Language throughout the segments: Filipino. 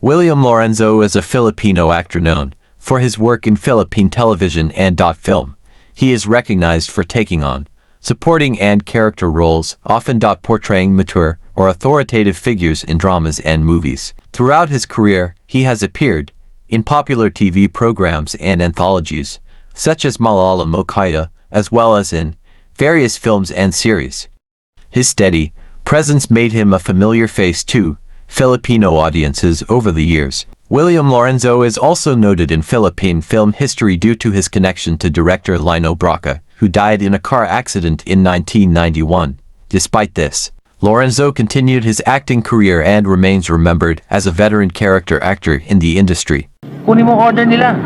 William Lorenzo is a Filipino actor known for his work in Philippine television and film. He is recognized for taking on supporting and character roles, often portraying mature or authoritative figures in dramas and movies. Throughout his career, he has appeared in popular TV programs and anthologies, such as Malala Mokaya, as well as in various films and series. His steady presence made him a familiar face to Filipino audiences over the years. William Lorenzo is also noted in Philippine film history due to his connection to director Lino Brocka, who died in a car accident in 1991. Despite this, Lorenzo continued his acting career and remains remembered as a veteran character actor in the industry. Kunin mo order nila.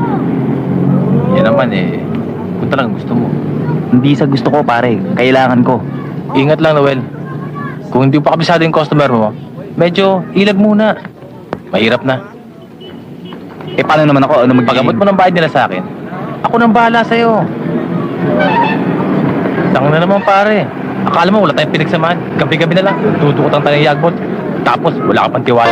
Yan naman kung talagang gusto mo. Hindi sa gusto ko, pare. Kailangan ko. Ingat lang, Noel. Kung hindi pa kabisado yung customer mo, medyo ilag muna. Mahirap na. Paano naman ako? Ano Pagamot mo ng bayad nila sa akin, ako nang bahala sa'yo. Tanga na naman, pare. Akala mo wala tayong pinagsamahan. Gabi-gabi na lang, tutukot ang tayong yagbot. Tapos, wala ka pang tiwala.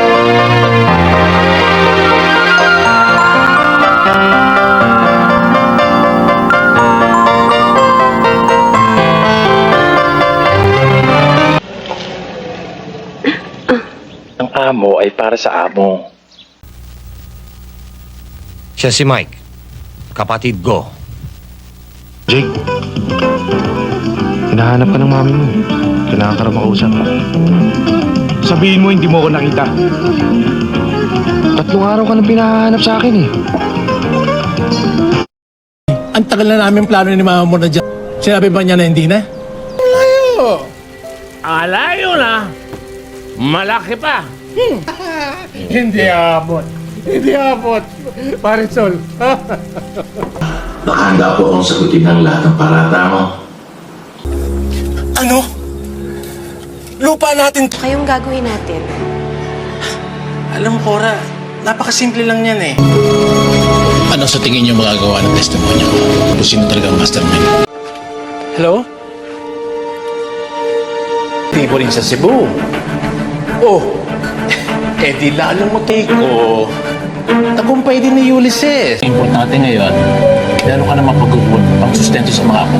Ang amo ay para sa amo. Siya si Mike, kapatid ko. Jake, hinahanap ka ng mami mo. Kailangan ka rin makausap. Sabihin mo hindi mo ako nakita. 3 araw ka nang pinahanap sa akin eh. Ang tagal na namin plano ni mama mo na dyan. Sinabi ba niya na hindi na? Alayo na. Malaki pa. Hindi abot. Hindi abot. Parisol. Nakahanda po akong sagutin ang lahat ng parata mo. Ano? Lupa natin. Kayong gagawin natin. Alam mo, Cora, napakasimple lang yan eh. Ano sa tingin niyo magagawa ng testimonya ko? Kung sino talaga ang mastermind? Hello? Tipo rin sa Cebu. Oh, di lalong ko. Tagumpay din ni Ulysses. Importante ngayon, lalo ka na mapag-upon pang sustento sa mga apo.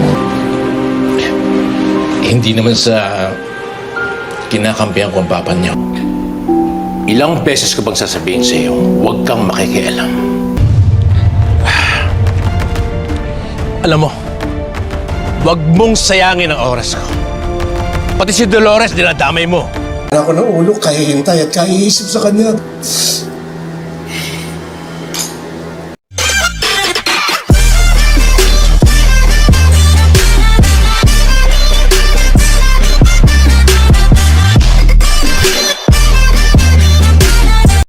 Hindi naman sa kinakampihan ko ang papa niyo. Ilang beses ko bang sasabihin sa iyo, huwag kang makikialam. Alam mo, wag mong sayangin ang oras ko. Pati si Dolores dinadamay mo. Ako ng ulo, kaya hintay at kaya iisip sa kanya.